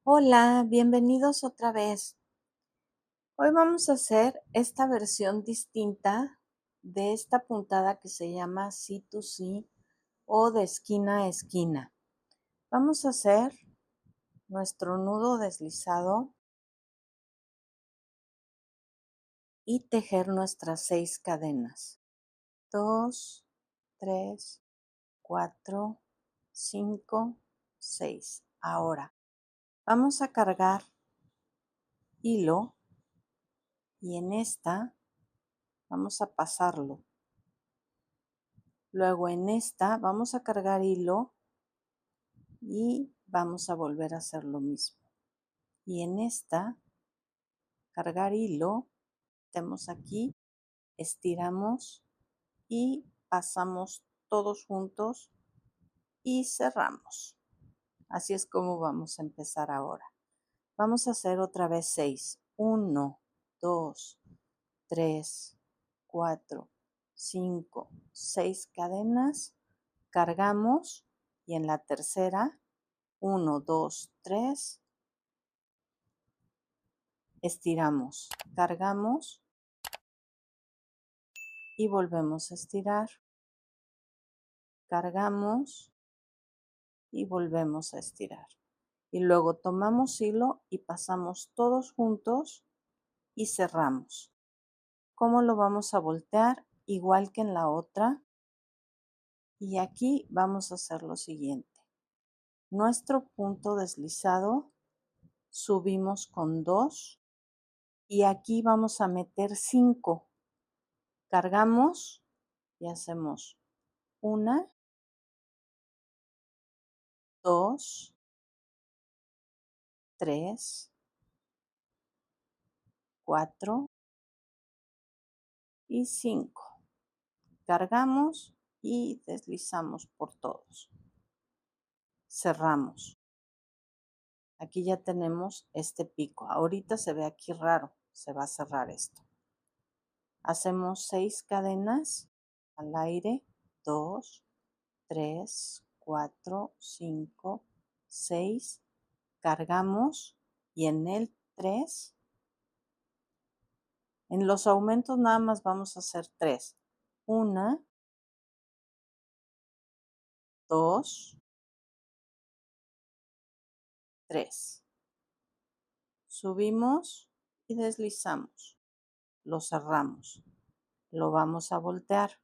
Hola, bienvenidos otra vez. Hoy vamos a hacer esta versión distinta de esta puntada que se llama C2C o de esquina a esquina. Vamos a hacer nuestro nudo deslizado y tejer nuestras 6 cadenas. 2, 3, 4, 5, 6. Ahora vamos a cargar hilo y en esta vamos a pasarlo. Luego en esta vamos a cargar hilo y vamos a volver a hacer lo mismo. Y en esta, cargar hilo, metemos aquí, estiramos y pasamos todos juntos y cerramos. Así es como vamos a empezar ahora. Vamos a hacer otra vez 6. 1, 2, 3, 4, 5, 6 cadenas. Cargamos y en la tercera 1, 2, 3, estiramos, cargamos y volvemos a estirar, cargamos y volvemos a estirar. Y luego tomamos hilo y pasamos todos juntos y cerramos. ¿Cómo lo vamos a voltear? Igual que en la otra. Y aquí vamos a hacer lo siguiente. Nuestro punto deslizado subimos con 2 y aquí vamos a meter 5. Cargamos y hacemos 1, 2, 3, 4 y 5. Cargamos y deslizamos por todos. Cerramos. Aquí ya tenemos este pico. Ahorita se ve aquí raro, se va a cerrar esto. Hacemos 6 cadenas al aire, 2, 3, 4, 5, 6. Cargamos y en el 3, en los aumentos nada más vamos a hacer 3. 1, 2, 3. Subimos y deslizamos. Lo cerramos. Lo vamos a voltear.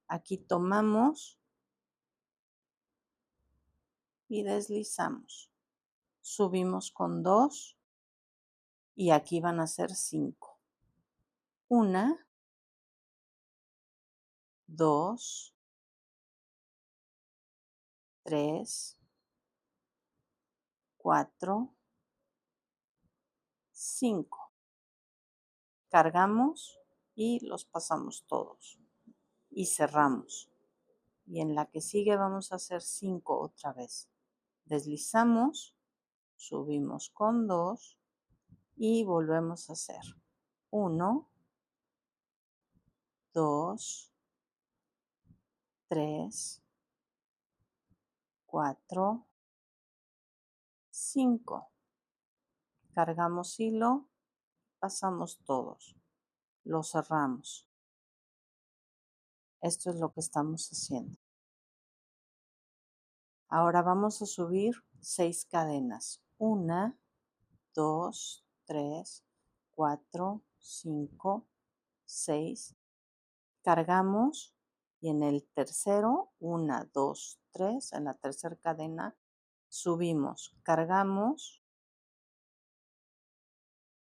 Aquí tomamos y deslizamos. Subimos con 2 y aquí van a ser 5. 1, 2, 3, 4, 5. Cargamos y los pasamos todos y cerramos. Y en la que sigue vamos a hacer 5 otra vez. Deslizamos, subimos con 2 y volvemos a hacer 1, 2, 3, 4, 5. Cargamos hilo, pasamos todos, lo cerramos. Esto es lo que estamos haciendo. Ahora vamos a subir 6 cadenas. 1, 2, 3, 4, 5, 6. Cargamos y en el tercero, 1, 2, 3, en la tercera cadena, subimos, cargamos,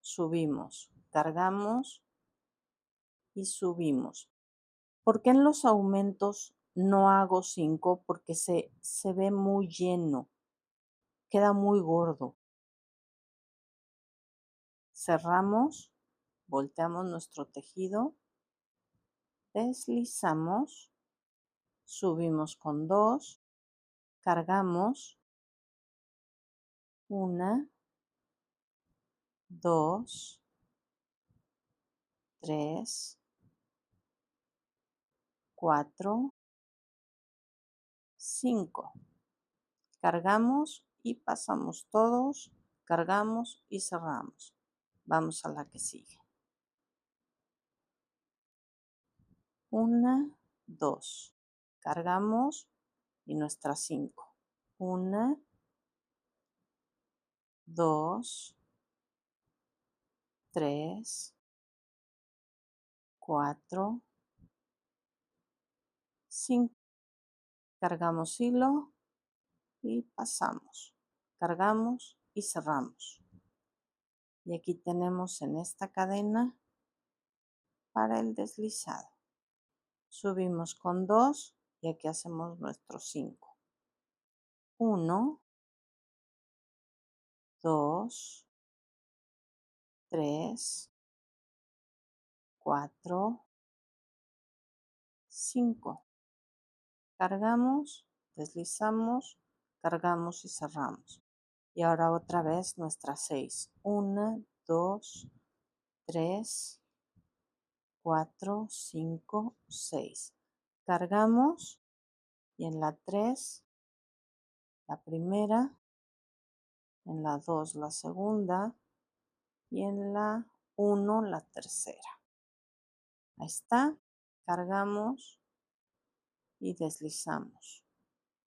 subimos, cargamos y subimos. ¿Por qué en los aumentos no hago 5? Porque se ve muy lleno, queda muy gordo. Cerramos, volteamos nuestro tejido, deslizamos, subimos con 2, cargamos, 1, 2, 3, 4, 5. Cargamos y pasamos todos, cargamos y cerramos. Vamos a la que sigue. 1, 2. Cargamos y nuestras 5. 1, 2, 3, 4, 5. Cargamos hilo y pasamos. Cargamos y cerramos. Y aquí tenemos en esta cadena para el deslizado. Subimos con 2 y aquí hacemos nuestros 5. 1, 2, 3, 4, 5. Cargamos, deslizamos, cargamos y cerramos. Y ahora otra vez nuestras 6. 1, 2, 3, 4, 5, 6. Cargamos y en la 3, la primera, en la 2, la segunda y en la 1, la tercera. Ahí está. Cargamos y deslizamos.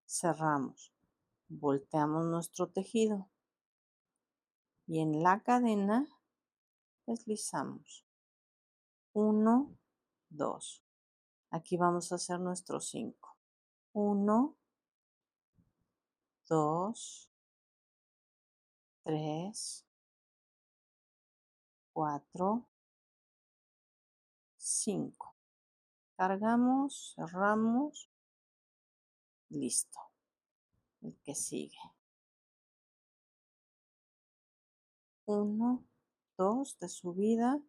Cerramos. Volteamos nuestro tejido y en la cadena deslizamos. 1, 2. Aquí vamos a hacer nuestros 5. 1, 2, 3, 4, 5. Cargamos, cerramos, listo. El que sigue. 1, 2 de subida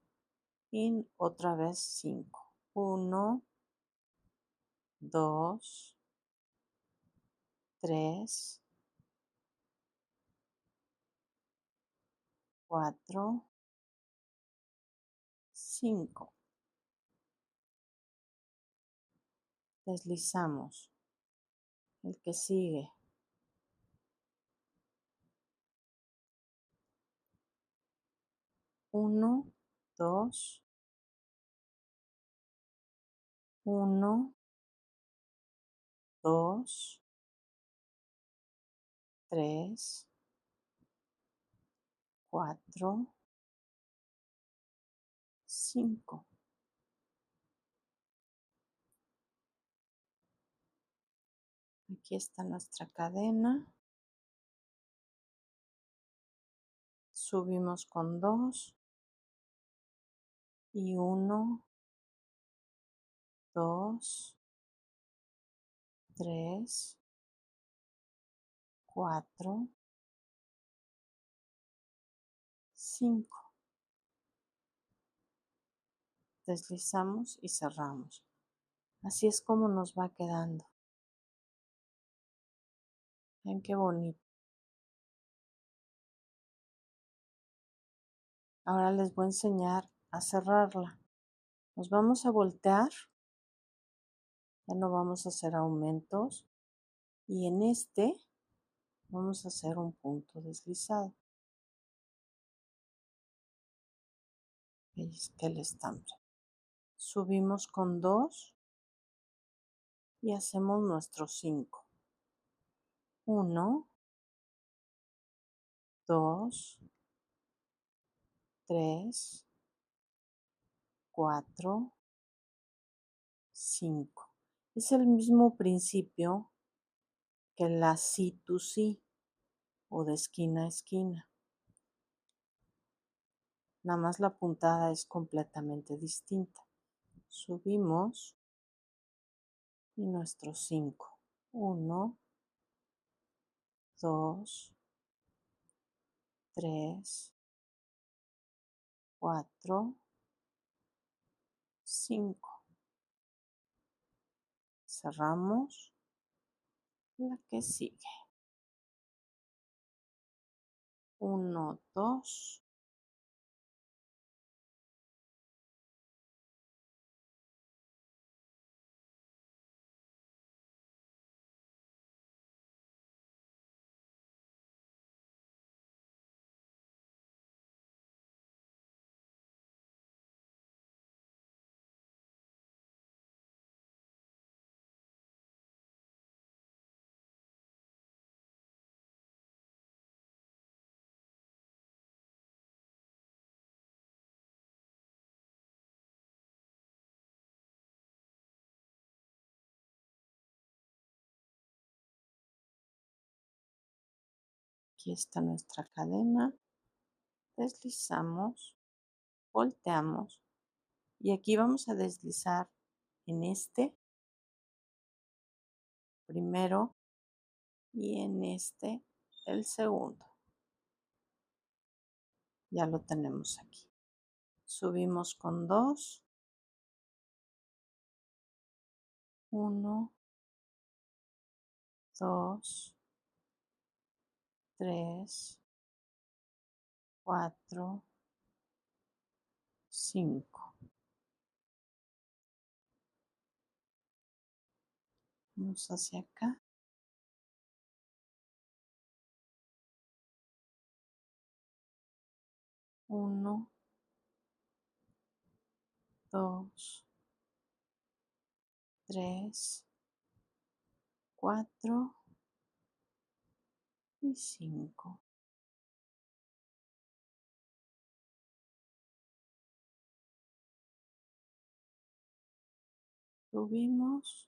y otra vez 5. 1, 2, 3, 4, 5. Deslizamos. El que sigue. 1, 2, 1, 2, 3, 4, 5. Aquí está nuestra cadena. Subimos con 2 y 1, 2, 3, 4, 5. Deslizamos y cerramos. Así es como nos va quedando. Ven qué bonito. Ahora les voy a enseñar a cerrarla. Nos vamos a voltear. Ya no vamos a hacer aumentos. Y en este vamos a hacer un punto deslizado. Es que el estambre. Subimos con 2 y hacemos nuestros 5. 1, 2, 3, 4, 5. Es el mismo principio que la C2C o de esquina a esquina. Nada más la puntada es completamente distinta. Subimos y nuestros 5. 1, 2, 3, 4, 5. Cerramos la que sigue. 1, 2, Aquí está nuestra cadena. Deslizamos, volteamos y aquí vamos a deslizar en este primero y en este el segundo. Ya lo tenemos aquí. Subimos con 2, 1, 2, 3, 4, 5. Vamos hacia acá. 1, 2, 3, 4 y 5. Subimos.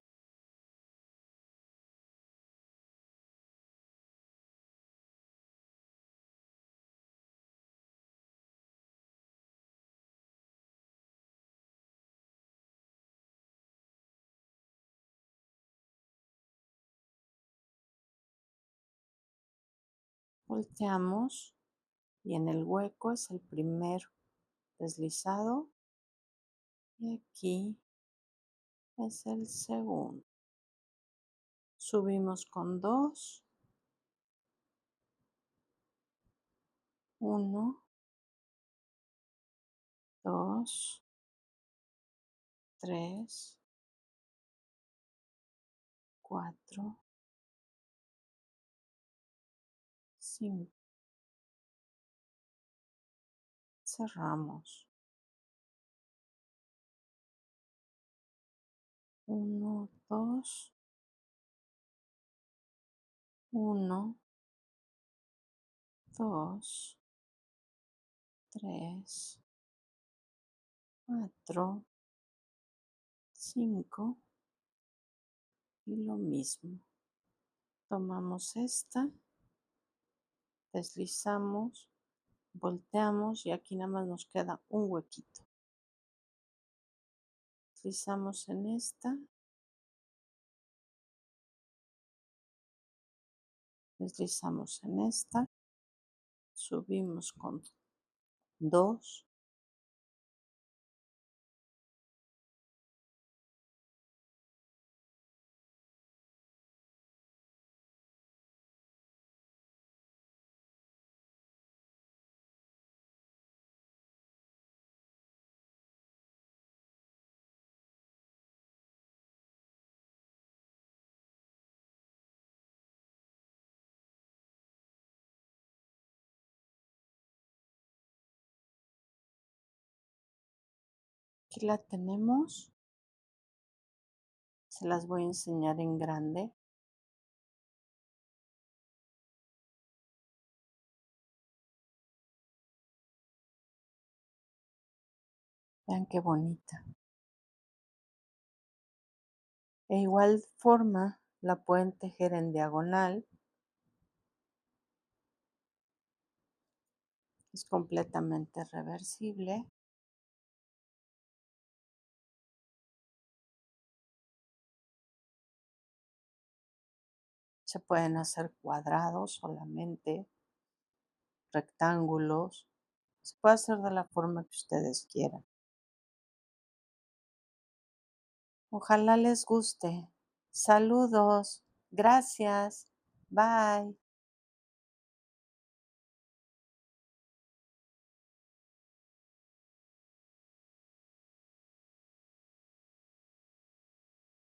Volteamos y en el hueco es el primer deslizado y aquí es el segundo. Subimos con 2, 1, 2, 3, 4, 5. Cerramos. 1, 2, 1, 2, 3, 4, 5 y lo mismo. Tomamos esta, deslizamos, volteamos y aquí nada más nos queda un huequito. Deslizamos en esta, deslizamos en esta, subimos con 2, aquí la tenemos. Se las voy a enseñar en grande. Vean qué bonita. De igual forma la pueden tejer en diagonal. Es completamente reversible. Se pueden hacer cuadrados solamente, rectángulos. Se puede hacer de la forma que ustedes quieran. Ojalá les guste. Saludos. Gracias. Bye.